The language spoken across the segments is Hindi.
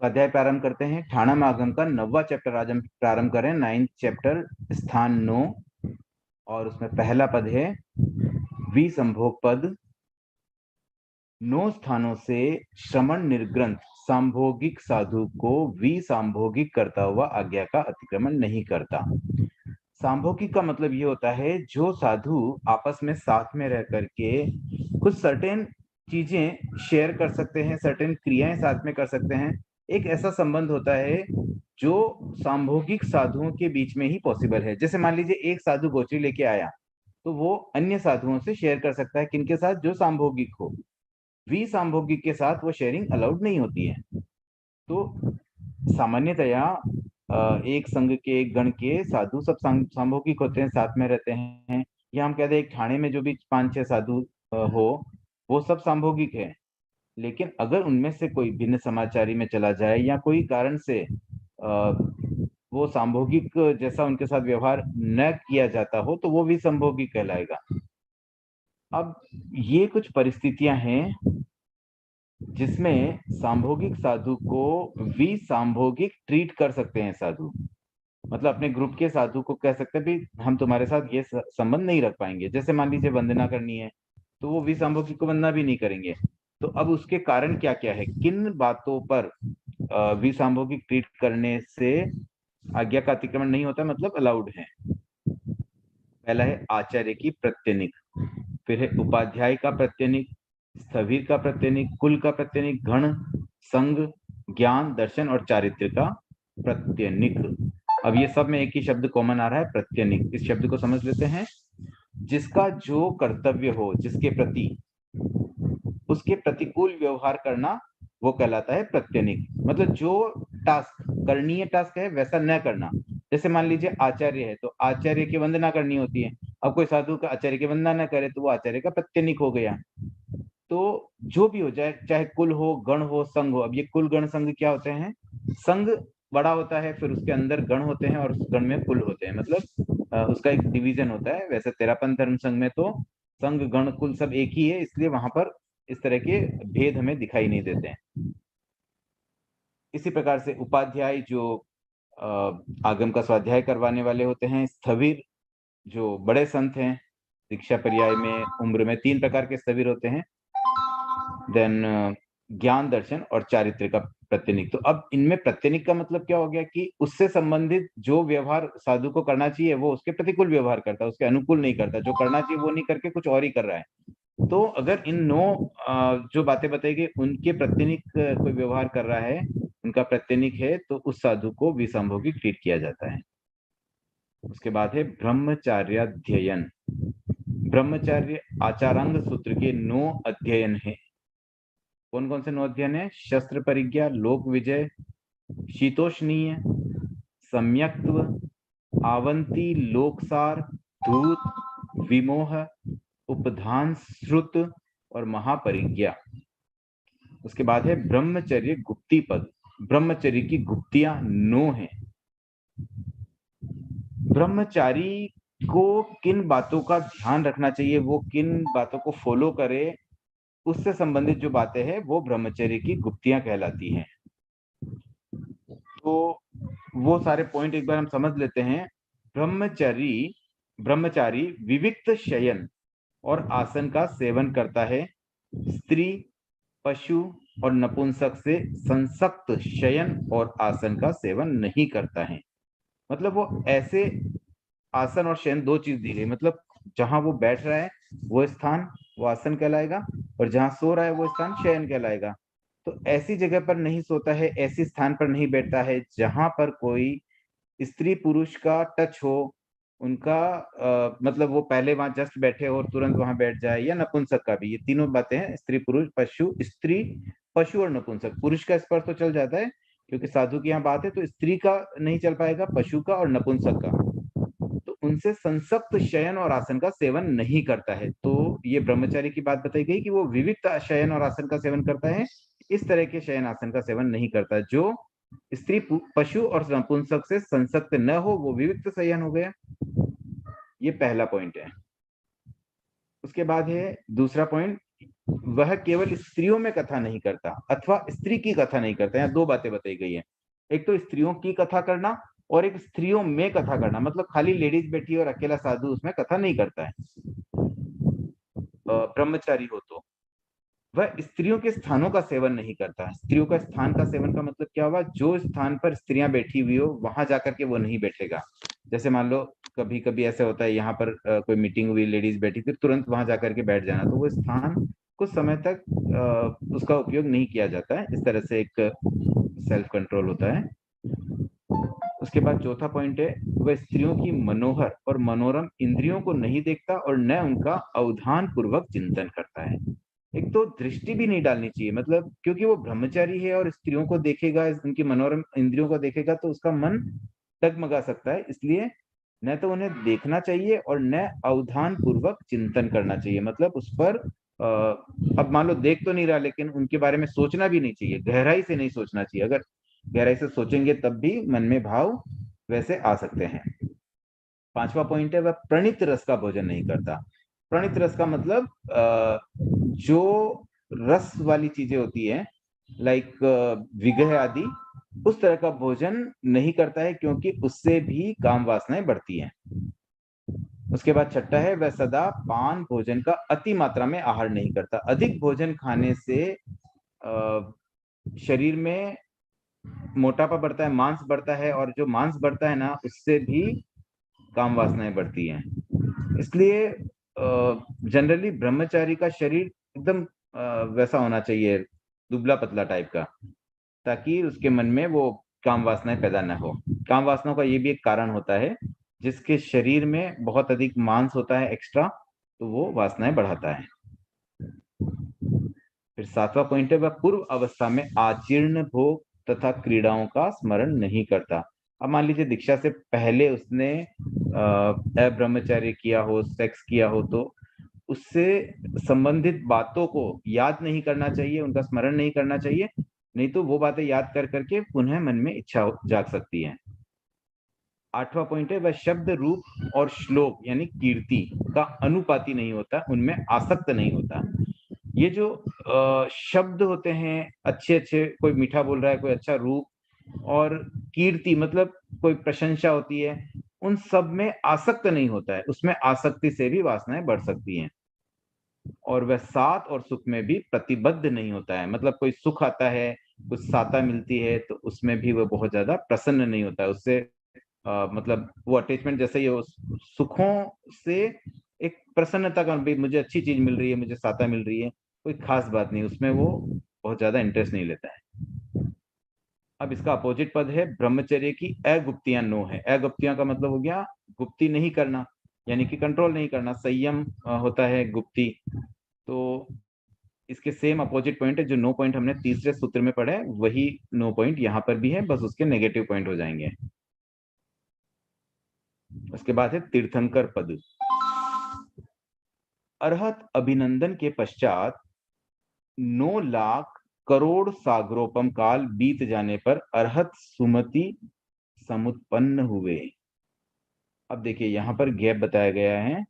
स्वाध्याय प्रारंभ करते हैं। ठाणम आगम का 9वां चैप्टर आज हम प्रारंभ करें। 9th चैप्टर, स्थान 9, और उसमें पहला पद है विसंभोग पद। 9 स्थानों से श्रमण निर्ग्रंथ सांभोगिक साधु को विसंभोगिक करता हुआ आज्ञा का अतिक्रमण नहीं करता। सांभोगिक का मतलब ये होता है जो साधु आपस में साथ में रह करके कुछ सर्टेन चीजें शेयर कर सकते हैं, सर्टेन क्रियाएं साथ में कर सकते हैं। एक ऐसा संबंध होता है जो सांभोगिक साधुओं के बीच में ही पॉसिबल है। जैसे मान लीजिए एक साधु गोचरी लेके आया तो वो अन्य साधुओं से शेयर कर सकता है, किनके साथ? जो सांभोगिक हो। विसंभोगिक के साथ वो शेयरिंग अलाउड नहीं होती है। तो सामान्यतया एक संघ के, एक गण के साधु सब सांभोगिक होते हैं, साथ में रहते हैं। या हम कहते हैं एक ठाणे में जो भी 5-6 साधु हो, वो सब सांभोगिक है। लेकिन अगर उनमें से कोई भिन्न समाचारी में चला जाए या कोई कारण से वो सांभोगिक जैसा उनके साथ व्यवहार न किया जाता हो तो वो भी संभोगिक कहलाएगा। अब ये कुछ परिस्थितियां हैं जिसमें सांभोगिक साधु को विसंभोगिक ट्रीट कर सकते हैं साधु। मतलब अपने ग्रुप के साधु को कह सकते हैं भी हम तुम्हारे साथ ये संबंध नहीं रख पाएंगे। जैसे मान लीजिए वंदना करनी है तो वो विसंभोगिक को वंदना भी नहीं करेंगे। तो अब उसके कारण क्या क्या है, किन बातों पर विसंभोगिक ट्रीट करने से आज्ञा का अतिक्रमण नहीं होता, मतलब अलाउड है। पहला है आचार्य की प्रत्यनिक, फिर है उपाध्याय का प्रत्यनिक, स्थविर का प्रत्यनिक, कुल का प्रत्यनिक, गण, संघ, ज्ञान, दर्शन और चारित्र का प्रत्यनिक। अब ये सब में एक ही शब्द कॉमन आ रहा है, प्रत्यनिक। इस शब्द को समझ लेते हैं। जिसका जो कर्तव्य हो, जिसके प्रति उसके प्रतिकूल व्यवहार करना, वो कहलाता है प्रत्यनिक। मतलब जो टास्क, करणीय टास्क है वैसा न करना। जैसे मान लीजिए आचार्य है तो आचार्य की वंदना करनी होती है। अब कोई साधु का आचार्य की वंदना न करे तो वो आचार्य का प्रत्यनिक हो गया। तो जो भी हो जाए, चाहे कुल हो, गण हो, संघ हो। अब ये कुल गण संघ क्या होते हैं? संघ बड़ा होता है, फिर उसके अंदर गण होते हैं और उस गण में कुल होते हैं। मतलब उसका एक डिवीजन होता है। वैसे तेरापंथ धर्म संघ में तो संघ गण कुल सब एक ही है, इसलिए वहां पर इस तरह के भेद हमें दिखाई नहीं देते हैं। इसी प्रकार से उपाध्याय जो आगम का स्वाध्याय करवाने वाले होते हैं। स्थविर जो बड़े संत हैं, दीक्षा पर्याय में, उम्र में 3 प्रकार के स्थविर होते हैं। देन ज्ञान, दर्शन और चारित्र का प्रत्यनिक। तो अब इनमें प्रत्यनिक का मतलब क्या हो गया कि उससे संबंधित जो व्यवहार साधु को करना चाहिए वो उसके प्रतिकूल व्यवहार करता है, उसके अनुकूल नहीं करता। जो करना चाहिए वो नहीं करके कुछ और ही कर रहा है। तो अगर इन 9 जो बातें बताई गई उनके प्रत्यनिक कोई व्यवहार कर रहा है, उनका प्रत्यनिक है, तो उस साधु को विसंभोगिक ट्रीट किया जाता है। उसके बाद है ब्रह्मचार्याध्ययन। ब्रह्मचार्य आचारांग सूत्र के 9 अध्ययन है। कौन कौन से 9 अध्ययन है? शस्त्र परिज्ञा, लोक विजय, शीतोष्णीय, सम्यक्त्व, आवंती, लोकसार, धूत, विमोह, उपधान, श्रुत और महापरिज्ञा। उसके बाद है ब्रह्मचर्य गुप्ती पद। ब्रह्मचर्य की गुप्तियां 9 हैं। ब्रह्मचारी को किन बातों का ध्यान रखना चाहिए, वो किन बातों को फॉलो करे, उससे संबंधित जो बातें हैं वो ब्रह्मचर्य की गुप्तियां कहलाती हैं। तो वो सारे पॉइंट एक बार हम समझ लेते हैं। ब्रह्मचारी विविक्त शयन और आसन का सेवन करता है। स्त्री, पशु और नपुंसक से संसक्त शयन और आसन का सेवन नहीं करता है। मतलब वो ऐसे आसन और शयन, 2 चीज दी गई। मतलब जहां वो बैठ रहा है वो स्थान वो आसन कहलाएगा, और जहां सो रहा है वो स्थान शयन कहलाएगा। तो ऐसी जगह पर नहीं सोता है, ऐसी स्थान पर नहीं बैठता है जहां पर कोई स्त्री पुरुष का टच हो। उनका मतलब वो पहले वहां जस्ट बैठे और तुरंत वहां बैठ जाए, या नपुंसक का भी। ये तीनों बातें हैं, स्त्री पुरुष पशु, स्त्री पशु और नपुंसक। पुरुष का स्पर्श तो चल जाता है क्योंकि साधु की यहाँ बात है, तो स्त्री का नहीं चल पाएगा, पशु का और नपुंसक का। तो उनसे संसक्त शयन और आसन का सेवन नहीं करता है। तो ये ब्रह्मचारी की बात बताई गई कि वो विविक्त शयन और आसन का सेवन करता है। इस तरह के शयन आसन का सेवन नहीं करता। जो स्त्री पशु और नपुंसक से संसक्त न हो वो विविक्त शयन हो गया। ये पहला पॉइंट है। उसके बाद है दूसरा पॉइंट, वह केवल स्त्रियों में कथा नहीं करता अथवा स्त्री की कथा नहीं करता। यहाँ दो बातें बताई गई है, एक तो स्त्रियों की कथा करना और एक स्त्रियों में कथा करना, मतलब खाली लेडीज बैठी और अकेला साधु उसमें कथा नहीं करता है। ब्रह्मचारी हो तो वह स्त्रियों के स्थानों का सेवन नहीं करता। स्त्रियों का स्थान का सेवन का मतलब क्या हुआ, जो स्थान पर स्त्रियां बैठी हुई हो वहां जाकर के वो नहीं बैठेगा। जैसे मान लो कभी कभी ऐसा होता है, यहाँ पर कोई मीटिंग हुई, लेडीज बैठी, फिर तुरंत वहां जाकर के बैठ जाना, तो वो स्थान कुछ समय तक उसका उपयोग नहीं किया जाता है। इस तरह से एक सेल्फ कंट्रोल होता है। उसके बाद चौथा पॉइंट है, वह स्त्रियों की मनोहर और मनोरम इंद्रियों को नहीं देखता और न उनका अवधान पूर्वक चिंतन करता है। एक तो दृष्टि भी नहीं डालनी चाहिए, मतलब क्योंकि वो ब्रह्मचारी है और स्त्रियों को देखेगा, उनकी मनोरम इंद्रियों को देखेगा तो उसका मन डगमगा सकता है, इसलिए न तो उन्हें देखना चाहिए और न अवधान पूर्वक चिंतन करना चाहिए। मतलब उस पर अब मान लो देख तो नहीं रहा, लेकिन उनके बारे में सोचना भी नहीं चाहिए, गहराई से नहीं सोचना चाहिए। अगर गहराई से सोचेंगे तब भी मन में भाव वैसे आ सकते हैं। पांचवा पॉइंट है, वह प्रणित रस का भोजन नहीं करता। प्रणित रस का मतलब जो रस वाली चीजें होती है, लाइक विग्रह आदि, उस तरह का भोजन नहीं करता है, क्योंकि उससे भी काम वासनाएं बढ़ती हैं। उसके बाद छठा है, वह सदा पान भोजन का अति मात्रा में आहार नहीं करता। अधिक भोजन खाने से शरीर में मोटापा बढ़ता है, मांस बढ़ता है, और जो मांस बढ़ता है ना, उससे भी काम वासनाएं बढ़ती हैं। इसलिए जनरली ब्रह्मचारी का शरीर एकदम वैसा होना चाहिए, दुबला पतला टाइप का, ताकि उसके मन में वो काम वासनाएं पैदा न हो। काम वासनाओं का ये भी एक कारण होता है, जिसके शरीर में बहुत अधिक मांस होता है एक्स्ट्रा, तो वो वासनाएं बढ़ाता है। फिर सातवां पॉइंट है, वह पूर्व अवस्था में आजीर्ण भोग तथा क्रीड़ाओं का स्मरण नहीं करता। अब मान लीजिए दीक्षा से पहले उसने अब्रह्मचर्य किया हो, सेक्स किया हो, तो उससे संबंधित बातों को याद नहीं करना चाहिए, उनका स्मरण नहीं करना चाहिए, नहीं तो वो बातें याद कर करके पुनः मन में इच्छा जाग सकती है। आठवां पॉइंट है, वह शब्द रूप और श्लोक यानी कीर्ति का अनुपाती नहीं होता, उनमें आसक्त नहीं होता। ये जो शब्द होते हैं अच्छे अच्छे, कोई मीठा बोल रहा है, कोई अच्छा रूप, और कीर्ति मतलब कोई प्रशंसा होती है, उन सब में आसक्त नहीं होता है। उसमें आसक्ति से भी वासनाएं बढ़ सकती हैं। और वह सात और सुख में भी प्रतिबद्ध नहीं होता है, मतलब कोई सुख आता है, कुछ साता मिलती है, तो उसमें भी वह बहुत ज्यादा प्रसन्न नहीं होता है उससे। मतलब वो अटैचमेंट जैसे ही सुखों से एक प्रसन्नता का, भी मुझे अच्छी चीज मिल रही है, मुझे साता मिल रही है, कोई खास बात नहीं, उसमें वो बहुत ज्यादा इंटरेस्ट नहीं लेता है। अब इसका अपोजिट पद है, ब्रह्मचर्य की अगुप्तियां नो है। अगुप्तियां का मतलब हो गया गुप्ती नहीं करना, यानी कि कंट्रोल नहीं करना, संयम होता है गुप्ती। तो इसके सेम अपोजिट पॉइंट है, जो नो पॉइंट हमने तीसरे सूत्र में पढ़ा है, वही नो पॉइंट यहाँ पर भी है, बस उसके नेगेटिव पॉइंट हो जाएंगे। उसके बाद है तीर्थंकर पद। अरहत अभिनंदन के पश्चात 9 लाख करोड़ सागरोपम काल बीत जाने पर अरहत सुमति समुत्पन्न हुए। अब देखिए यहाँ पर गैप बताया गया है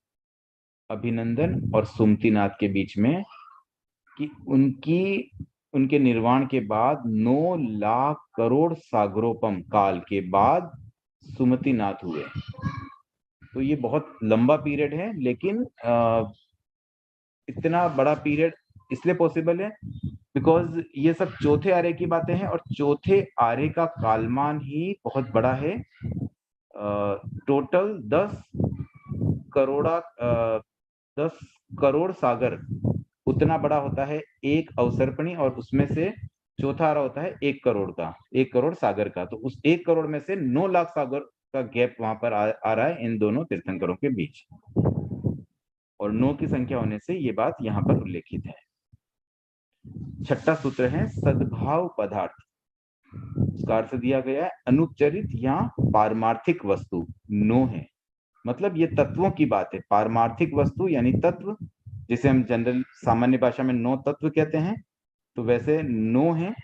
अभिनंदन और सुमतिनाथ के बीच में, कि उनके निर्वाण के बाद 9 लाख करोड़ सागरोपम काल के बाद सुमतिनाथ हुए। तो ये बहुत लंबा पीरियड है, लेकिन इतना बड़ा पीरियड इसलिए पॉसिबल है बिकॉज ये सब चौथे आर्य की बातें हैं, और चौथे आर्य का कालमान ही बहुत बड़ा है। टोटल 10 करोड़ सागर उतना बड़ा होता है एक अवसर्पणी, और उसमें से चौथा आ रहा होता है 1 करोड़ का, 1 करोड़ सागर का। तो उस 1 करोड़ में से 9 लाख सागर का गैप वहां पर आ रहा है इन दोनों तीर्थंकरों के बीच, और 9 की संख्या होने से ये बात यहाँ पर उल्लेखित है। छठा सूत्र है सद्भाव पदार्थ। उसका अर्थ दिया गया है अनुपचरित या पारमार्थिक वस्तु नो है। मतलब ये तत्वों की बात है, पारमार्थिक वस्तु यानी तत्व, जिसे हम जनरल सामान्य भाषा में 9 तत्व कहते हैं, तो वैसे 9 है,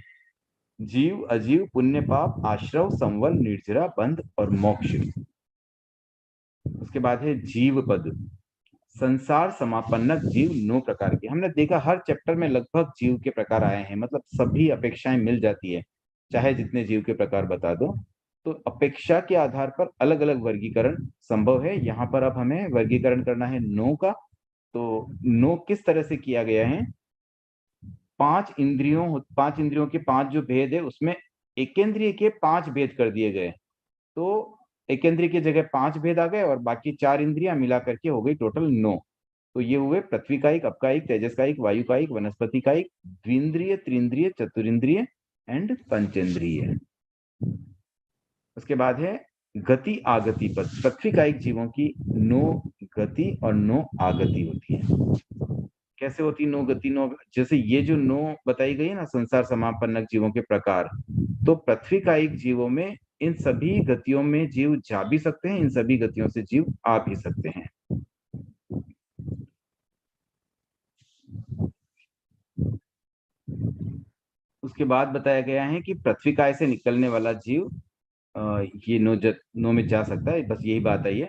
जीव, अजीव, पुण्य, पाप, आश्रव, संवल, निर्जरा, बंध और मोक्ष। उसके बाद है जीव पद। संसार समापन्नक जीव 9 प्रकार के। हमने देखा हर चैप्टर में लगभग जीव के प्रकार आए हैं, मतलब सभी अपेक्षाएं मिल जाती है, चाहे जितने जीव के प्रकार बता दो। तो अपेक्षा के आधार पर अलग अलग वर्गीकरण संभव है। यहाँ पर अब हमें वर्गीकरण करना है 9 का। तो 9 किस तरह से किया गया है? 5 इंद्रियों के 5 जो भेद है उसमें एकेंद्रिय के 5 भेद कर दिए गए। तो एकेंद्रिय की जगह 5 भेद आ गए और बाकी 4 इंद्रियां मिला करके हो गई टोटल 9। तो ये हुए पृथ्वी कायिक, अपकायिक, तेजस कायिक, वायु कायिक, वनस्पति कायिक, द्विंद्रिय, त्रिंद्रिय, चतुरिंद्रिय एंड पंचेंद्रिय। उसके बाद है गति आगति पद। पृथ्वी कायिक जीवों की 9 गति और 9 आगति होती है। कैसे होती 9 गति 9? जैसे ये जो 9 बताई गई है ना संसार समापन्नक जीवों के प्रकार, तो पृथ्वी कायिक जीवों में इन सभी गतियों में जीव जा भी सकते हैं, इन सभी गतियों से जीव आ भी सकते हैं। उसके बाद बताया गया है कि पृथ्वी काय से निकलने वाला जीव ये 9 में जा सकता है, बस यही बात आई है।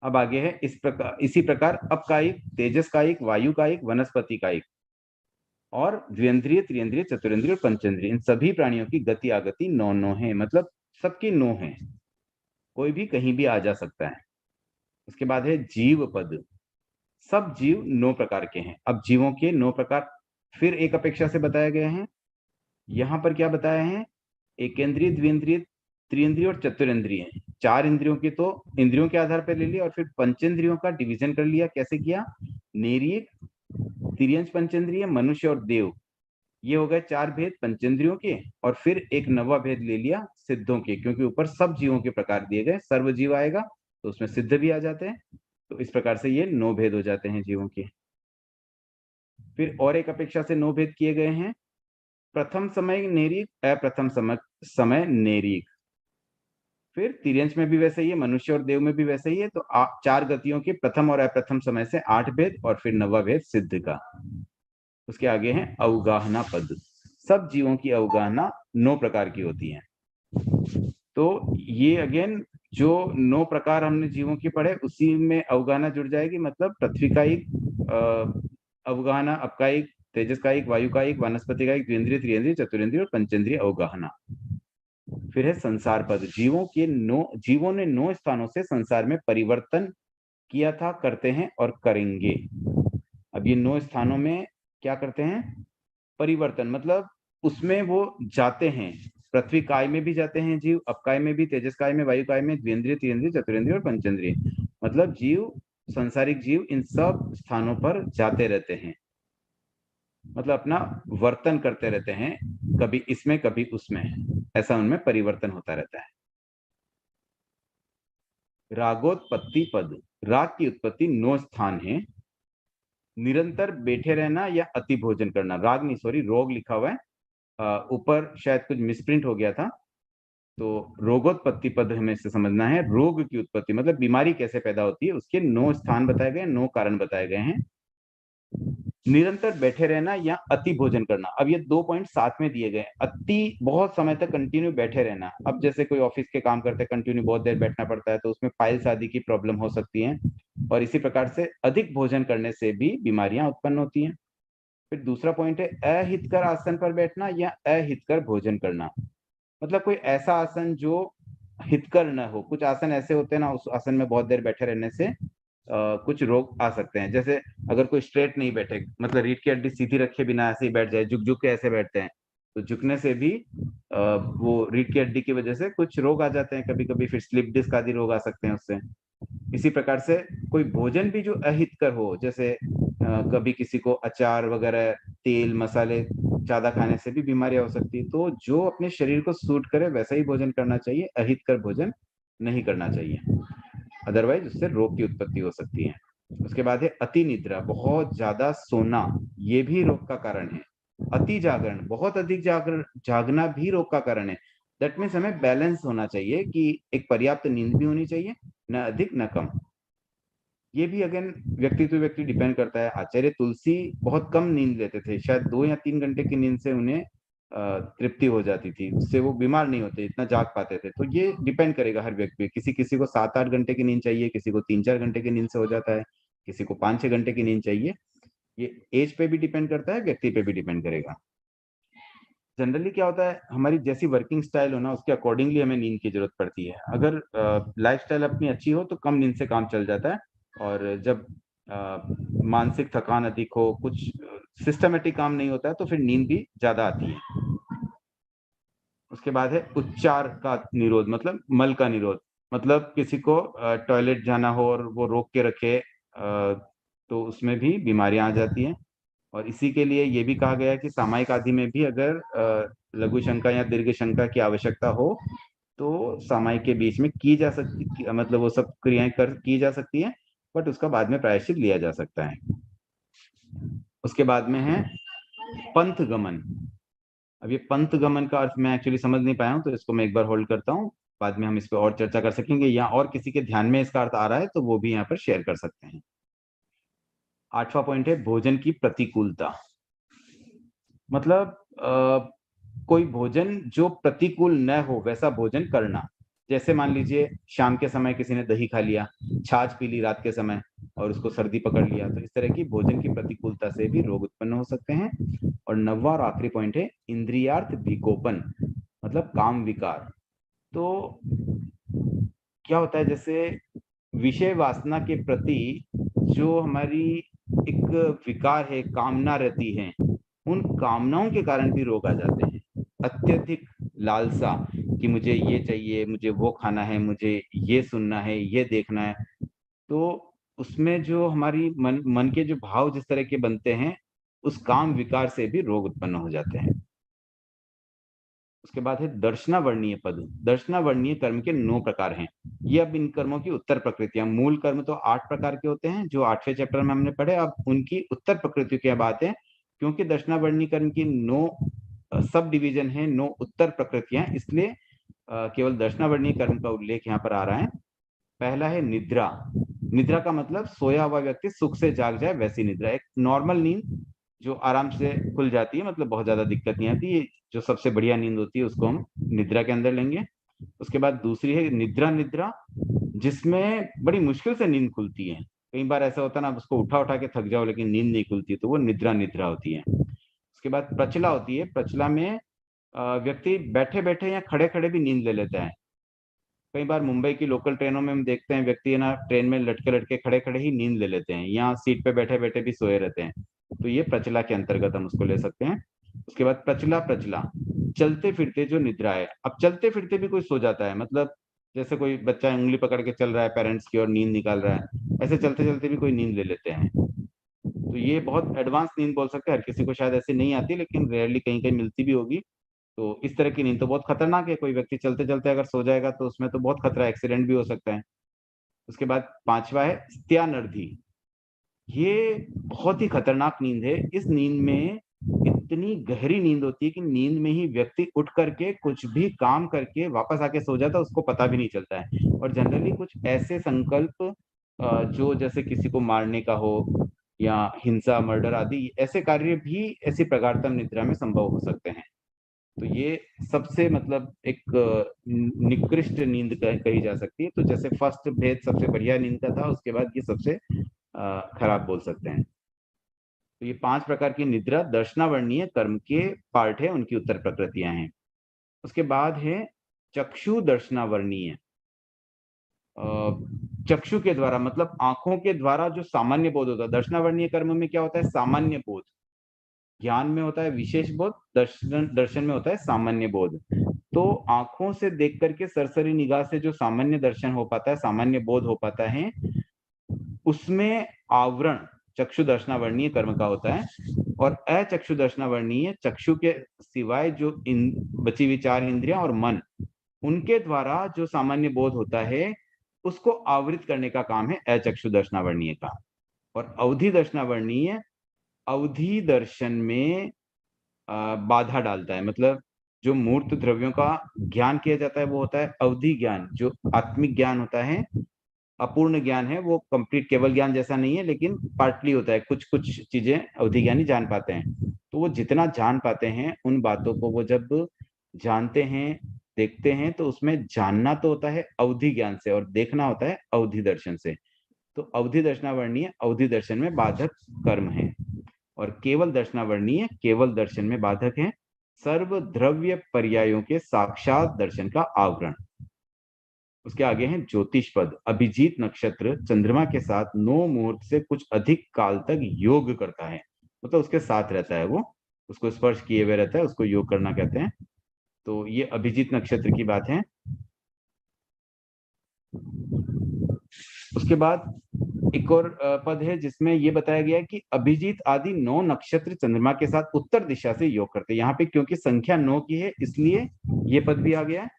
अब आगे है इसी प्रकार अपकायिक, तेजस कायिक, वायु कायिक, वनस्पति कायिक और द्विंद्रिय, त्रिंद्रिय, चतुरेंद्रिय और पंचेंद्रिय, इन सभी प्राणियों की गति आगति 9 है, मतलब सबकी 9 है, कोई भी कहीं भी आ जा सकता है। उसके बाद है जीव पद। सब जीव 9 प्रकार के हैं। अब जीवों के 9 प्रकार फिर एक अपेक्षा से बताया गया है। यहाँ पर क्या बताया है? एकेंद्रिय, द्विंद्रिय, त्रिंद्रिय और चतुरेंद्रिय। 4 इंद्रियों की तो इंद्रियों के आधार पर ले लिया और फिर पंचेंद्रियों का डिवीजन कर लिया। कैसे किया? नेरिय, तिर्यंश पंचेंद्रिय, मनुष्य और देव, ये हो गए 4 भेद पंचेंद्रियों के। और फिर एक नवा भेद ले लिया सिद्धों के, क्योंकि ऊपर सब जीवों के प्रकार दिए गए, सर्व जीव आएगा तो उसमें सिद्ध भी आ जाते हैं। तो इस प्रकार से ये 9 भेद हो जाते हैं जीवों के। फिर और एक अपेक्षा से 9 भेद किए गए हैं। प्रथम समय नेरिक, अप्रथम समय नेरिक। फिर तिर्यंश में भी वैसे ही है, मनुष्य और देव में भी वैसे ही है। तो 4 गतियों के प्रथम और अप्रथम समय से 8 भेद और फिर नवा भेद सिद्ध का। उसके आगे है अवगाहना पद। सब जीवों की अवगाहना 9 प्रकार की होती है। तो ये अगेन जो 9 प्रकार हमने जीवों की पढ़े उसी में अवगाहना जुड़ जाएगी, मतलब पृथ्वी कायिक अवगाहना, अपकायिक, तेजस कायिक, वायु कायिक, वनस्पति कायिक, द्विंद्रिय, त्रिंद्रिय, चतुरेंद्रिय और पंचेंद्रिय अवगाहना। फिर है संसार पद। जीवों ने 9 स्थानों से संसार में परिवर्तन किया था, करते हैं और करेंगे। अब ये 9 स्थानों में क्या करते हैं? परिवर्तन, मतलब उसमें वो जाते हैं। पृथ्वी काय में भी जाते हैं जीव, अपकाय में भी, तेजस काय में, वायु काय में, द्विंद्रिय, त्रिंद्रिय, चतुरेंद्रिय और पंचेंद्रिय, मतलब जीव, संसारिक जीव इन सब स्थानों पर जाते रहते हैं, मतलब अपना वर्तन करते रहते हैं, कभी इसमें कभी उसमें, ऐसा उनमें परिवर्तन होता रहता है। रागोत्पत्ति पद। राग की उत्पत्ति 9 स्थान है। निरंतर बैठे रहना या अति भोजन करना। राग नहीं, सॉरी, रोग लिखा हुआ है ऊपर, शायद कुछ मिसप्रिंट हो गया था। तो रोगोत्पत्ति पद हमें इससे समझना है। रोग की उत्पत्ति मतलब बीमारी कैसे पैदा होती है, उसके 9 स्थान बताए गए, 9 कारण बताए गए हैं। निरंतर बैठे रहना या अति भोजन करना। अब ये 2 पॉइंट साथ में दिए गए। अति, बहुत समय तक कंटिन्यू बैठे रहना। अब जैसे कोई ऑफिस के काम करते हैं, कंटिन्यू बहुत देर बैठना पड़ता है, तो उसमें फाइल्स आदि की प्रॉब्लम हो सकती है। और इसी प्रकार से अधिक भोजन करने से भी बीमारियां उत्पन्न होती हैं। फिर दूसरा पॉइंट है अहितकर आसन पर बैठना या अहितकर भोजन करना। मतलब कोई ऐसा आसन जो हितकर न हो। कुछ आसन ऐसे होते हैं ना, उस आसन में बहुत देर बैठे रहने से कुछ रोग आ सकते हैं। जैसे अगर कोई स्ट्रेट नहीं बैठे, मतलब रीढ़ की हड्डी सीधी रखे बिना ऐसे ही बैठ जाए, झुक झुक के ऐसे बैठते हैं, तो झुकने से भी वो रीढ़ की हड्डी की वजह से कुछ रोग आ जाते हैं कभी कभी। फिर स्लिप डिस्क आदि रोग आ सकते हैं उससे। इसी प्रकार से कोई भोजन भी जो अहितकर हो, जैसे कभी किसी को अचार वगैरह, तेल मसाले ज्यादा खाने से भी बीमारियां हो सकती है। तो जो अपने शरीर को सूट करे वैसा ही भोजन करना चाहिए, अहितकर भोजन नहीं करना चाहिए, अदरवाइज उससे रोग की उत्पत्ति हो सकती है। उसके बाद है अति निद्रा, बहुत ज्यादा सोना, ये भी रोग का कारण है। अति जागरण, बहुत अधिक जागना भी रोग का कारण है। दैट मीन्स हमें बैलेंस होना चाहिए कि एक पर्याप्त नींद भी होनी चाहिए, न अधिक न कम। ये भी अगेन व्यक्ति टू व्यक्ति डिपेंड करता है। आचार्य तुलसी बहुत कम नींद लेते थे, शायद 2 या 3 घंटे की नींद से उन्हें तृप्ति हो जाती थी, उससे वो बीमार नहीं होते, इतना जाग पाते थे। तो ये डिपेंड करेगा हर व्यक्ति, किसी किसी को 7-8 घंटे की नींद चाहिए, किसी को 3-4 घंटे की नींद से हो जाता है, किसी को 5-6 घंटे की नींद चाहिए। ये एज पे भी डिपेंड करता है, व्यक्ति पे भी डिपेंड करेगा। जनरली क्या होता है, हमारी जैसी वर्किंग स्टाइल हो ना, उसके अकॉर्डिंगली हमें नींद की जरूरत पड़ती है। अगर लाइफस्टाइल अपनी अच्छी हो तो कम नींद से काम चल जाता है, और जब मानसिक थकान अधिक हो, कुछ सिस्टमेटिक काम नहीं होता है, तो फिर नींद भी ज्यादा आती है। उसके बाद है उच्चार का निरोध, मतलब मल का निरोध। मतलब किसी को टॉयलेट जाना हो और वो रोक के रखे, तो उसमें भी बीमारियां आ जाती हैं। और इसी के लिए ये भी कहा गया है कि सामायिक आदि में भी अगर लघु शंका या दीर्घ शंका की आवश्यकता हो तो सामायिक के बीच में की जा सकती, मतलब वो सब क्रियाएं कर की जा सकती है, बट उसका बाद में प्रायश्चित लिया जा सकता है। उसके बाद में है पंथ गमन। अब ये पंथ गमन का अर्थ मैं एक्चुअली समझ नहीं पाया हूँ, तो इसको मैं एक बार होल्ड करता हूँ, बाद में हम इस पर और चर्चा कर सकेंगे, या और किसी के ध्यान में इसका अर्थ आ रहा है तो वो भी यहाँ पर शेयर कर सकते हैं। 8वां पॉइंट है भोजन की प्रतिकूलता। मतलब कोई भोजन जो प्रतिकूल न हो वैसा भोजन करना। जैसे मान लीजिए शाम के समय किसी ने दही खा लिया, छाछ पी ली रात के समय और उसको सर्दी पकड़ लिया, तो इस तरह की भोजन की प्रतिकूलता से भी रोग उत्पन्न हो सकते हैं। और 9वां और आखिरी पॉइंट है इंद्रियार्थ विकोपन, मतलब काम विकार। तो क्या होता है, जैसे विषय वासना के प्रति जो हमारी एक विकार है, कामना रहती है, उन कामनाओं के कारण भी रोग आ जाते हैं। अत्यधिक लालसा कि मुझे ये चाहिए, मुझे वो खाना है, मुझे ये सुनना है, ये देखना है, तो उसमें जो हमारी मन मन के जो भाव जिस तरह के बनते हैं, उस काम विकार से भी रोग उत्पन्न हो जाते हैं। उसके बाद है दर्शनावर्णीय पद। दर्शनावर्णीय कर्म के 9 प्रकार हैं। ये अब इन कर्मों की उत्तर प्रकृतियां, मूल कर्म तो 8 प्रकार के होते हैं जो 8वें चैप्टर में हमने पढ़े, अब उनकी उत्तर प्रकृति की बात है। क्योंकि दर्शनावर्णीय कर्म की 9 सब डिवीजन है, 9 उत्तर प्रकृतियां, इसलिए केवल दर्शनावर्णीय कर्म का उल्लेख यहाँ पर आ रहा है। पहला है निद्रा। निद्रा का मतलब सोया हुआ व्यक्ति सुख से जाग जाए वैसी निद्रा, एक नॉर्मल नींद जो आराम से खुल जाती है, मतलब बहुत ज्यादा दिक्कत नहीं आती, जो सबसे बढ़िया नींद होती है उसको हम निद्रा के अंदर लेंगे। उसके बाद दूसरी है निद्रा निद्रा, जिसमें बड़ी मुश्किल से नींद खुलती है। कई बार ऐसा होता है ना, उसको उठा उठा के थक जाओ लेकिन नींद नहीं खुलती, तो वो निद्रा निद्रा होती है। उसके बाद प्रचला होती है। प्रचला में व्यक्ति बैठे बैठे या खड़े खड़े भी नींद ले लेता है। कई बार मुंबई की लोकल ट्रेनों में हम देखते हैं व्यक्ति है ना, ट्रेन में लटके लटके खड़े खड़े ही नींद ले लेते हैं, या सीट पे बैठे बैठे भी सोए रहते हैं, तो ये प्रचला के अंतर्गत हम उसको ले सकते हैं। उसके बाद प्रचला प्रचला, चलते फिरते जो निद्रा है। अब चलते फिरते भी कोई सो जाता है, मतलब जैसे कोई बच्चा उंगली पकड़ के चल रहा है पेरेंट्स की और नींद निकाल रहा है, ऐसे चलते चलते भी कोई नींद ले लेते हैं। तो ये बहुत एडवांस नींद बोल सकते हैं, हर किसी को शायद ऐसी नहीं आती, लेकिन रेयरली कहीं कहीं मिलती भी होगी। तो इस तरह की नींद तो बहुत खतरनाक है, कोई व्यक्ति चलते चलते अगर सो जाएगा तो उसमें तो बहुत खतरा है, एक्सीडेंट भी हो सकता है। उसके बाद 5वां है स्त्यानर्धी। ये बहुत ही खतरनाक नींद है। इस नींद में इतनी गहरी नींद होती है कि नींद में ही व्यक्ति उठ करके कुछ भी काम करके वापस आके सो जाता है, उसको पता भी नहीं चलता है। और जनरली कुछ ऐसे संकल्प जो जैसे किसी को मारने का हो या हिंसा, मर्डर आदि ऐसे कार्य भी ऐसी प्रगाढ़तम निद्रा में संभव हो सकते हैं। तो ये सबसे मतलब एक निकृष्ट नींद कही जा सकती है। तो जैसे फर्स्ट भेद सबसे बढ़िया नींद का था, उसके बाद ये सबसे खराब बोल सकते हैं। तो ये 5 प्रकार की निद्रा दर्शनावर्णीय कर्म के पार्ट है, उनकी उत्तर प्रकृतियां हैं। उसके बाद है चक्षु दर्शनावर्णीय। चक्षु के द्वारा मतलब आंखों के द्वारा जो सामान्य बोध होता है। दर्शनावर्णीय कर्म में क्या होता है, सामान्य बोध। ज्ञान में होता है विशेष बोध, दर्शन दर्शन में होता है सामान्य बोध। तो आंखों से देख करके सरसरी निगाह से जो सामान्य दर्शन हो पाता है, सामान्य बोध हो पाता है, उसमें आवरण चक्षु दर्शनावर्णीय कर्म का होता है। और अचक्षु दर्शनावर्णीय, चक्षु के सिवाय जो इन बची हुई 4 इंद्रियां और मन, उनके द्वारा जो सामान्य बोध होता है उसको आवृत करने का काम है अचक्षु दर्शनावर्णीय का। और अवधि दर्शनावर्णीय अवधि दर्शन में बाधा डालता है। मतलब जो मूर्त द्रव्यों का ज्ञान किया जाता है वो होता है अवधि ज्ञान। जो आत्मिक ज्ञान होता है, अपूर्ण ज्ञान है, वो कंप्लीट केवल ज्ञान जैसा नहीं है, लेकिन पार्टली होता है, कुछ कुछ चीजें अवधि ज्ञानी जान पाते हैं। तो वो जितना जान पाते हैं उन बातों को वो जब जानते हैं, देखते हैं, तो उसमें जानना तो होता है अवधि ज्ञान से और देखना होता है अवधि दर्शन से। तो अवधि दर्शनावर्णीय अवधि दर्शन में बाधक कर्म है, और केवल दर्शनावर्णीय केवल दर्शन में बाधक है। सर्व द्रव्य पर्यायों के साक्षात दर्शन का आवरण। उसके आगे है ज्योतिष पद। अभिजीत नक्षत्र चंद्रमा के साथ 9 मुहूर्त से कुछ अधिक काल तक योग करता है, मतलब उसके साथ रहता है, वो उसको स्पर्श किए हुए रहता है, उसको योग करना कहते हैं। तो ये अभिजीत नक्षत्र की बात है। उसके बाद एक और पद है जिसमें ये बताया गया है कि अभिजीत आदि 9 नक्षत्र चंद्रमा के साथ उत्तर दिशा से योग करते हैं। यहाँ पे क्योंकि संख्या 9 की है इसलिए ये पद भी आ गया है।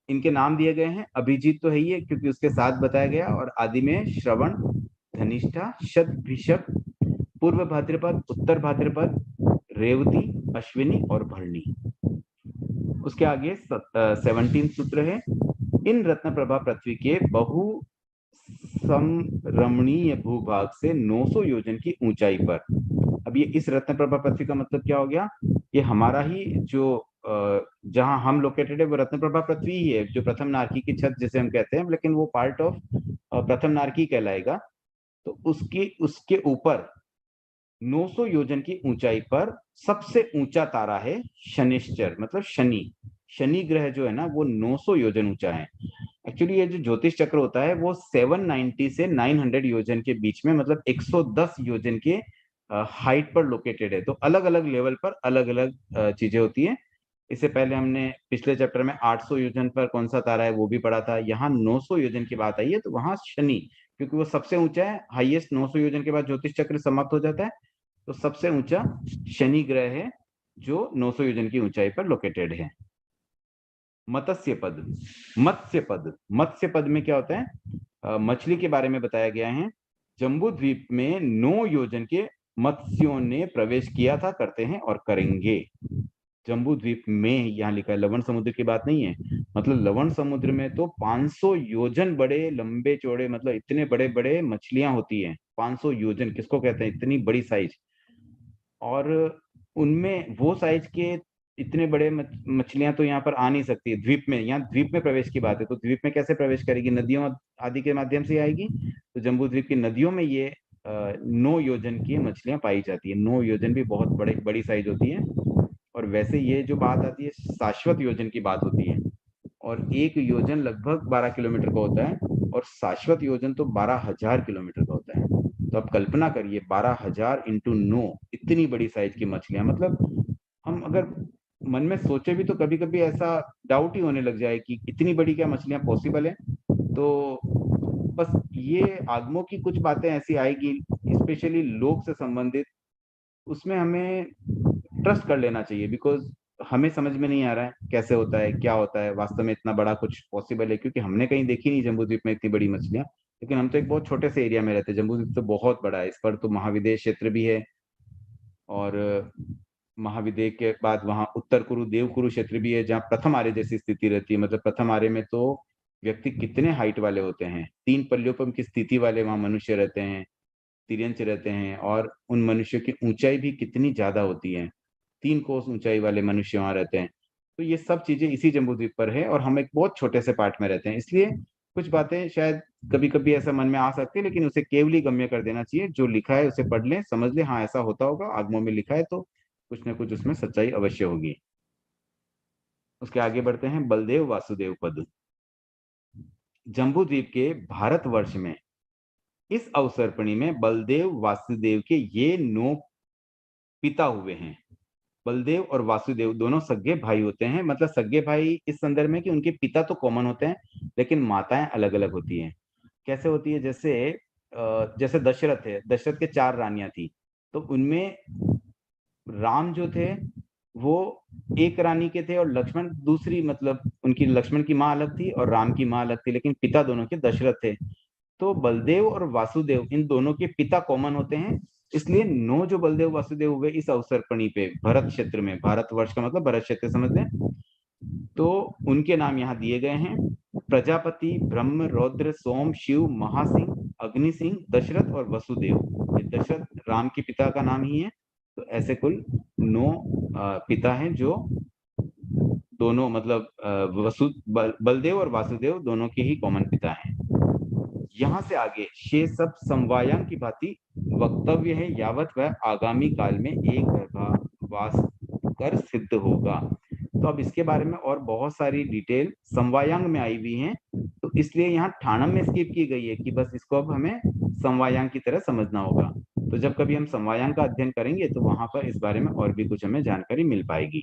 इनके नाम दिए गए हैं। अभिजीत तो है ही है क्योंकि उसके साथ बताया गया, और आदि में श्रवण, धनिष्ठा, शतभिषक, पूर्व भाद्रपद, उत्तर भाद्रपद, रेवती, अश्विनी और भरणी। उसके आगे 17 सूत्र है। इन रत्न प्रभा पृथ्वी के बहु समरमणीय भूभाग से 900 योजन की ऊंचाई पर। अब ये इस रत्न प्रभा पृथ्वी का मतलब क्या हो गया? ये हमारा ही जो जहां हम लोकेटेड है वो रत्न प्रभा पृथ्वी ही है, जो प्रथम नारकी की छत जिसे हम कहते हैं, लेकिन वो पार्ट ऑफ प्रथम नारकी कहलाएगा। तो उसके ऊपर 900 योजन की ऊंचाई पर सबसे ऊंचा तारा है शनिश्चर, मतलब शनि। शनि ग्रह जो है ना वो 900 योजन ऊंचा है। एक्चुअली ये जो ज्योतिष चक्र होता है वो 790 से 900 योजन के बीच में, मतलब 110 योजन के हाइट पर लोकेटेड है। तो अलग अलग लेवल पर अलग अलग चीजें होती है। इससे पहले हमने पिछले चैप्टर में 800 योजन पर कौन सा तारा है वो भी पढ़ा था। यहाँ 900 योजन की बात आई है, तो वहां शनि, क्योंकि वो सबसे ऊंचा है, हाईएस्ट 900 योजन के बाद ज्योतिष चक्र समाप्त हो जाता है, तो सबसे ऊंचा शनि ग्रह है जो 900 योजन की ऊंचाई पर लोकेटेड है। मत्स्य पद। मत्स्य पद में क्या होता है? मछली के बारे में बताया गया है। जम्बू द्वीप में 9 योजन के मत्स्यों ने प्रवेश किया था, करते हैं और करेंगे। जम्बू द्वीप में यहाँ लिखा है, लवण समुद्र की बात नहीं है। मतलब लवण समुद्र में तो 500 योजन बड़े लंबे चौड़े, मतलब इतने बड़े बड़े मछलियां होती हैं। 500 योजन किसको कहते हैं? इतनी बड़ी साइज। और उनमें वो साइज के इतने बड़े मछलियां तो यहाँ पर आ नहीं सकती द्वीप में। यहाँ द्वीप में प्रवेश की बात है, तो द्वीप में कैसे प्रवेश करेगी? नदियों आदि के माध्यम से आएगी। तो जम्बू द्वीप की नदियों में ये 9 योजन की मछलियां पाई जाती है। 9 योजन भी बहुत बड़ी साइज होती है। और वैसे ये जो बात आती है शाश्वत योजन की बात होती है, और एक योजन लगभग 12 किलोमीटर का होता है, और शाश्वत योजन तो 12,000 किलोमीटर का होता है। तो आप कल्पना करिए 12,000 इंटू 9, इतनी बड़ी साइज की मछलियां। मतलब हम अगर मन में सोचे भी तो कभी कभी ऐसा डाउट ही होने लग जाए कि इतनी बड़ी क्या मछलियां पॉसिबल है। तो बस ये आगमों की कुछ बातें ऐसी आएगी, स्पेशली लोक से संबंधित, उसमें हमें ट्रस्ट कर लेना चाहिए, बिकॉज हमें समझ में नहीं आ रहा है कैसे होता है, क्या होता है वास्तव में इतना बड़ा कुछ पॉसिबल है, क्योंकि हमने कहीं देखी नहीं जम्बूद्वीप में इतनी बड़ी मछलियां। लेकिन हम तो एक बहुत छोटे से एरिया में रहते हैं, जम्बूद्वीप तो बहुत बड़ा है, इस पर तो महाविदेश क्षेत्र भी है, और महाविदेय के बाद वहां उत्तर कुरु देवकुरु क्षेत्र भी है, जहाँ प्रथम आर्य जैसी स्थिति रहती है। मतलब प्रथम आर्य में तो व्यक्ति कितने हाइट वाले होते हैं, 3 पल्लियों पर की स्थिति वाले वहां मनुष्य रहते हैं, तिर्यंच रहते हैं, और उन मनुष्यों की ऊंचाई भी कितनी ज्यादा होती है, 3 कोस ऊंचाई वाले मनुष्य वहां रहते हैं। तो ये सब चीजें इसी जम्बूद्वीप पर है, और हम एक बहुत छोटे से पार्ट में रहते हैं, इसलिए कुछ बातें शायद कभी कभी ऐसा मन में आ सकती है, लेकिन उसे केवली गम्य कर देना चाहिए। जो लिखा है उसे पढ़ लें, समझ लें, हाँ ऐसा होता होगा, आगमों में लिखा है तो कुछ ना कुछ उसमें सच्चाई अवश्य होगी। उसके आगे बढ़ते हैं। बलदेव वासुदेव पद। जम्बू द्वीप के भारतवर्ष में इस अवसर्पणी में बलदेव वासुदेव के ये 9 पिता हुए हैं। बलदेव और वासुदेव दोनों सगे भाई होते हैं। मतलब सगे भाई इस संदर्भ में कि उनके पिता तो कॉमन होते हैं, लेकिन माताएं अलग अलग होती हैं। कैसे होती है? जैसे दशरथ है, दशरथ के 4 रानियां थी, तो उनमें राम जो थे वो एक रानी के थे, और लक्ष्मण दूसरी, मतलब उनकी लक्ष्मण की माँ अलग थी और राम की माँ अलग थी, लेकिन पिता दोनों के दशरथ थे। तो बलदेव और वासुदेव इन दोनों के पिता कॉमन होते हैं, इसलिए 9 जो बलदेव वासुदेव हुए इस अवसर्पणी पे भरत क्षेत्र में, भारतवर्ष का मतलब भरत क्षेत्र समझ लें, तो उनके नाम यहाँ दिए गए हैं। प्रजापति, ब्रह्म, रौद्र, सोम, शिव, महासिंह, अग्नि सिंह, दशरथ और वसुदेव। ये दशरथ राम के पिता का नाम ही है। तो ऐसे कुल 9 पिता हैं जो दोनों मतलब बलदेव और वासुदेव दोनों के ही कॉमन पिता हैं। यहाँ से आगे शेष सब समवायांग की भांति वक्तव्य है, यावत वह आगामी काल में एक गर्भावास कर सिद्ध होगा। तो अब इसके बारे में और बहुत सारी डिटेल समवायांग में आई हुई हैं, तो इसलिए यहाँ ठाणम में स्किप की गई है कि बस इसको अब हमें समवायांग की तरह समझना होगा। तो जब कभी हम समवायांग का अध्ययन करेंगे तो वहां पर इस बारे में और भी कुछ हमें जानकारी मिल पाएगी।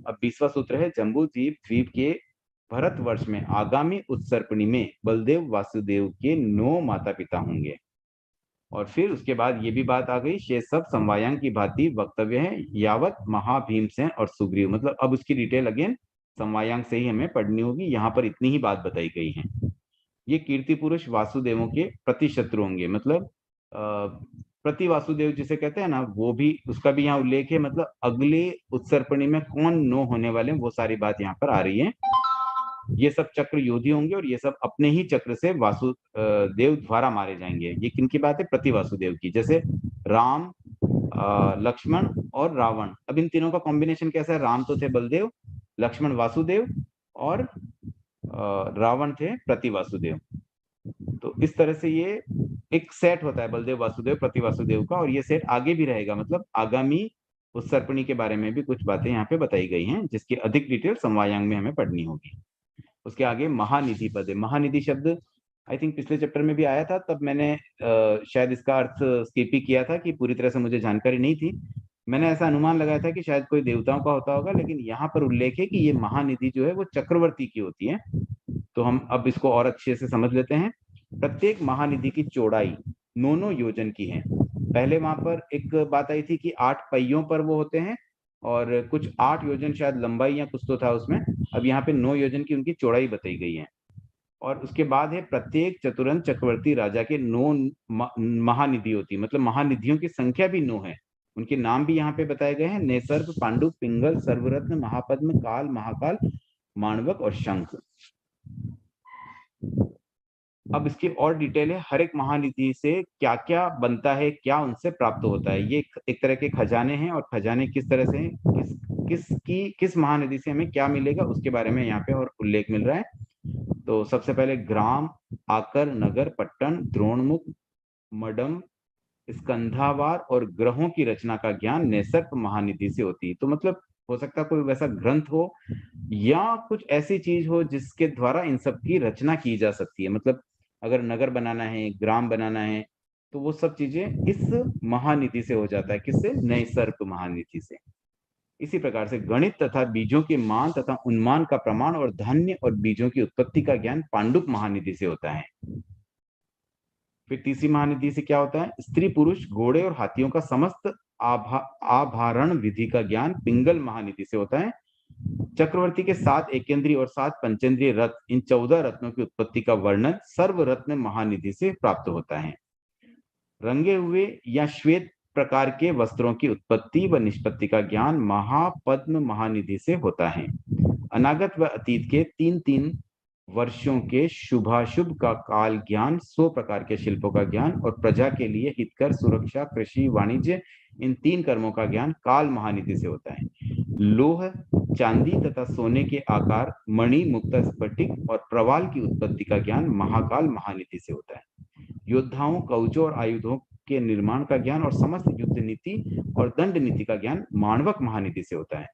अब 20वां सूत्र है, जम्बू द्वीप द्वीप के भरतवर्ष में आगामी उत्सर्पणी में बलदेव वासुदेव के 9 माता पिता होंगे। और फिर उसके बाद ये भी बात आ गई, शेष सब समवायांग की भांति वक्तव्य है, यावत महाभीमसेन और सुग्रीव। मतलब अब उसकी डिटेल अगेन समवायांग से ही हमें पढ़नी होगी, यहाँ पर इतनी ही बात बताई गई है। ये कीर्ति पुरुष वासुदेवों के प्रतिशत्रु होंगे, मतलब प्रति वासुदेव जिसे कहते हैं ना, वो भी, उसका भी यहाँ उल्लेख है। मतलब अगले उत्सर्पणी में कौन 9 होने वाले हैं, वो सारी बात यहाँ पर आ रही है। ये सब चक्र योधी होंगे और ये सब अपने ही चक्र से वासुदेव द्वारा मारे जाएंगे। ये किनकी बात है? प्रति वासुदेव की। जैसे राम, लक्ष्मण और रावण। अब इन तीनों का कॉम्बिनेशन कैसा है? राम तो थे बलदेव, लक्ष्मण वासुदेव और रावण थे प्रति वासुदेव। तो इस तरह से ये एक सेट होता है बलदेव वासुदेव प्रति वासुदेव का, और ये सेट आगे भी रहेगा। मतलब आगामी उत्सर्पणी के बारे में भी कुछ बातें यहाँ पे बताई गई हैं, जिसकी अधिक डिटेल समवायांग में हमें पढ़नी होगी। उसके आगे महानिधि पद है। महानिधि शब्द आई थिंक पिछले चैप्टर में भी आया था, तब मैंने शायद इसका अर्थ स्किप ही किया था कि पूरी तरह से मुझे जानकारी नहीं थी। मैंने ऐसा अनुमान लगाया था कि शायद कोई देवताओं का होता होगा, लेकिन यहाँ पर उल्लेख है कि ये महानिधि जो है वो चक्रवर्ती की होती है। तो हम अब इसको और अच्छे से समझ लेते हैं। प्रत्येक महानिधि की चौड़ाई 9 योजन की है। पहले वहां पर एक बात आई थी कि 8 पहियों पर वो होते हैं, और कुछ 8 योजन शायद लंबाई या कुछ तो था उसमें। अब यहाँ पे 9 योजन की उनकी चौड़ाई बताई गई है। और उसके बाद है, प्रत्येक चतुरंग चक्रवर्ती राजा के 9 महानिधि होती है। मतलब महानिधियों की संख्या भी 9 है। उनके नाम भी यहाँ पे बताए गए हैं, नेसर्ग, पांडु, पिंगल, सर्वरत्न, महापद्म, काल, महाकाल, माणवक और शंख। अब इसकी और डिटेल है, हर एक महानिधि से क्या क्या बनता है, क्या उनसे प्राप्त होता है। ये एक तरह के खजाने हैं, और खजाने किस तरह से, किस महानिधि से हमें क्या मिलेगा, उसके बारे में यहाँ पे और उल्लेख मिल रहा है। तो सबसे पहले ग्राम, आकर, नगर, पट्टन, द्रोणमुख, मडम, स्कंधावार और ग्रहों की रचना का ज्ञान नेसर्प महानिधि से होती है। तो मतलब हो सकता है कोई वैसा ग्रंथ हो या कुछ ऐसी चीज हो जिसके द्वारा इन सब की रचना की जा सकती है। मतलब अगर नगर बनाना है, ग्राम बनाना है, तो वो सब चीजें इस महानिधि से हो जाता है। किससे? नैसर्ग महानिधि से। इसी प्रकार से गणित तथा बीजों के मान तथा उन्मान का प्रमाण और धान्य और बीजों की उत्पत्ति का ज्ञान पांडुप महानिधि से होता है। फिर तीसरी महानिधि से क्या होता है? स्त्री पुरुष घोड़े और हाथियों का समस्त आभारण विधि का ज्ञान पिंगल महानिधि से होता है। चक्रवर्ती के 7 एकेंद्रीय और 7 पंचेंद्रीय रत्न, इन 14 रत्नों की उत्पत्ति का वर्णन सर्व रत्न महानिधि से प्राप्त होता है। रंगे हुए या श्वेत प्रकार के वस्त्रों की उत्पत्ति व निष्पत्ति का ज्ञान महापद्म महानिधि से होता है। अनागत व अतीत के 3-3 वर्षों के शुभाशुभ का काल ज्ञान, 100 प्रकार के शिल्पों का ज्ञान और प्रजा के लिए हितकर, सुरक्षा, कृषि, वाणिज्य, इन 3 कर्मों का ज्ञान काल महानिधि से होता है। लोह, चांदी तथा सोने के आकार, मणि, मुक्ता, स्फटिक और प्रवाल की उत्पत्ति का ज्ञान महाकाल महानिधि से होता है। योद्धाओं, कवचों और आयुधों के निर्माण का ज्ञान और समस्त युद्ध नीति और दंड नीति का ज्ञान माणवक महानिधि से होता है।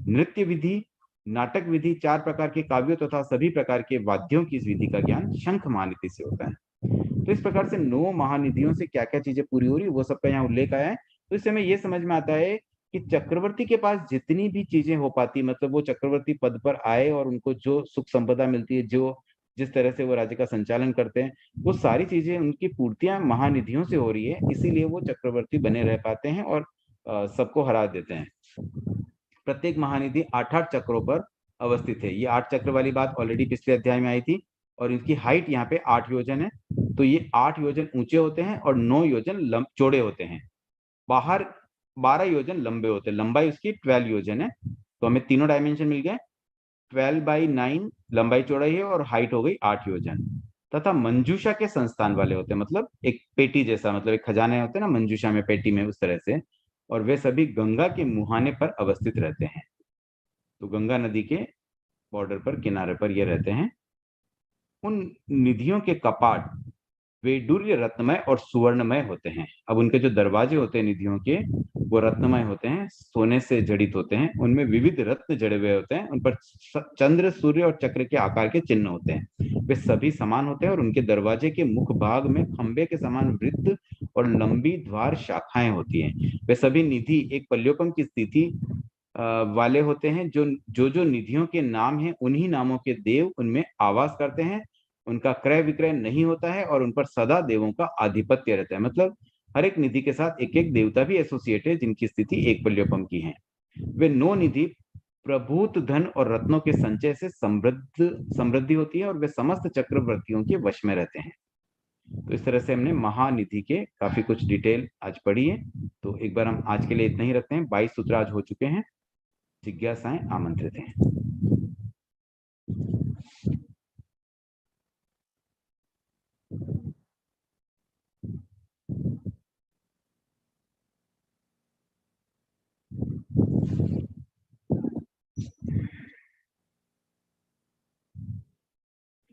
नृत्य विधि, नाटक विधि, 4 प्रकार के काव्यों तथा सभी प्रकार के वाद्यों की इस विधि का ज्ञान शंख महानिधि से होता है। तो इस प्रकार से 9 महानिधियों से क्या क्या चीजें पूरी हो रही, वो सबका यहाँ उल्लेख आया है। तो इससे हमें ये समझ में आता है कि चक्रवर्ती के पास जितनी भी चीजें हो पाती, मतलब वो चक्रवर्ती पद पर आए और उनको जो सुख संपदा मिलती है, जो जिस तरह से वो राज्य का संचालन करते हैं, वो सारी चीजें उनकी पूर्तियां महानिधियों से हो रही है। इसीलिए वो चक्रवर्ती बने रह पाते हैं और सबको हरा देते हैं। प्रत्येक महानिधि 8-8 चक्रों पर अवस्थित है। ये 8 चक्र वाली बात ऑलरेडी पिछले अध्याय में आई थी, और इनकी हाइट यहाँ पे 8 योजन है। तो ये 8 योजन ऊंचे होते हैं और 9 योजन चौड़े होते हैं। बाहर 12 योजन लंबे होते हैं। लंबाई उसकी 12 योजन है। तो हमें तीनों डायमेंशन मिल गए। 12/9 लंबाई चौड़ाई है और हाइट हो गई 8 योजन। तथा मंजूषा के संस्थान वाले होते हैं, मतलब एक पेटी जैसा, मतलब एक खजाने होते हैं ना मंजूषा में, पेटी में, उस तरह से। और वे सभी गंगा के मुहाने पर अवस्थित रहते हैं। तो गंगा नदी के बॉर्डर पर, किनारे पर ये रहते हैं। उन निधियों के कपाट वैडूर्य रत्नमय और सुवर्णमय होते हैं। अब उनके जो दरवाजे होते हैं निधियों के, वो रत्नमय होते हैं, सोने से जड़ित होते हैं। उनमें विविध रत्न जड़े हुए होते हैं। उन पर चंद्र, सूर्य और चक्र के आकार के चिन्ह होते हैं। वे सभी समान होते हैं और उनके दरवाजे के मुख भाग में खंबे के समान वृत्त और लंबी द्वार शाखाएं होती हैं। वे सभी निधि एक पल्योपम की स्थिति वाले होते हैं। जो निधियों के नाम हैं, उन्हीं नामों के देव उनमें आवास करते हैं। उनका क्रय विक्रय नहीं होता है और उन पर सदा देवों का आधिपत्य रहता है। मतलब हर एक निधि के साथ एक एक देवता भी एसोसिएट है, जिनकी स्थिति एक पल्योपम की है। वे 9 निधि प्रभूत धन और रत्नों के संचय से समृद्धि होती है और वे समस्त चक्रवर्तियों के वश में रहते हैं। तो इस तरह से हमने महानिधि के काफी कुछ डिटेल आज पढ़ी है। तो एक बार हम आज के लिए इतना ही रखते हैं। 22 सूत्र आज हो चुके हैं। जिज्ञासाएं आमंत्रित हैं।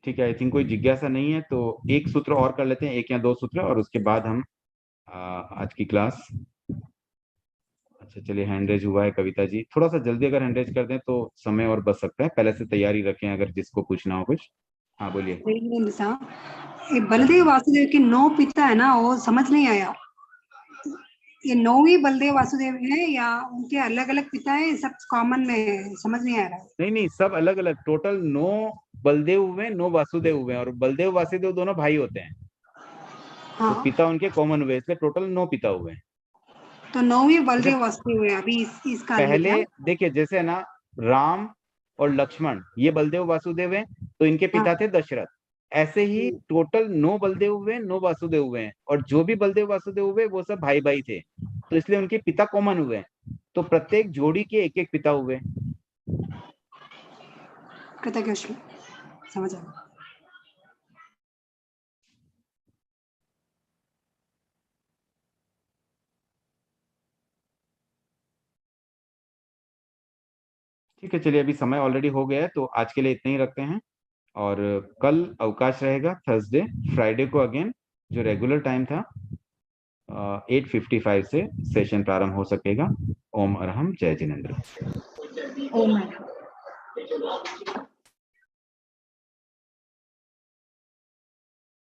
ठीक है, आई थिंक कोई जिज्ञासा नहीं है, तो एक सूत्र और कर लेते हैं, 1 या 2 सूत्र, और उसके बाद हम आज की क्लास। अच्छा चलिए, हैंड रेज हुआ है कविता जी। थोड़ा सा जल्दी अगर हैंड रेज कर दें तो समय और बच सकता है। पहले से तैयारी रखें अगर जिसको पूछना हो कुछ। हाँ बोलिए। ये बलदेव वासुदेव के 9 पिता है ना, वो समझ नहीं आया। ये 9 ही बलदेव वासुदेव है या उनके अलग अलग पिता है? सब कॉमन में समझ नहीं आ रहा। नहीं, सब अलग अलग। टोटल 9 बलदेव हुए, 9 वासुदेव हुए, और बलदेव वासुदेव दोनों भाई होते हैं। हाँ, तो पिता उनके कॉमन हुए, इसलिए टोटल 9 पिता हुए। तो 9 ही जैसे बलदेव वासुदेव हुए अभी इसका लिए पहले क्या? देखिए, जैसे ना राम और लक्ष्मण ये बलदेव वासुदेव हैं, तो इनके पिता हाँ, थे दशरथ। ऐसे ही टोटल 9 बलदेव हुए, 9 वासुदेव हुए हैं, और जो भी बलदेव वासुदेव हुए वो सब भाई भाई थे, तो इसलिए उनके पिता कॉमन हुए। तो प्रत्येक जोड़ी के एक एक पिता हुए। कृतज्ञ, समझ आया। ठीक है, चलिए अभी समय ऑलरेडी हो गया है, तो आज के लिए इतना ही रखते हैं। और कल अवकाश रहेगा, थर्सडे। फ्राइडे को अगेन जो रेगुलर टाइम था 8:55 से सेशन प्रारंभ हो सकेगा। ओम अरहम, जय जिनेन्द्र। ओम।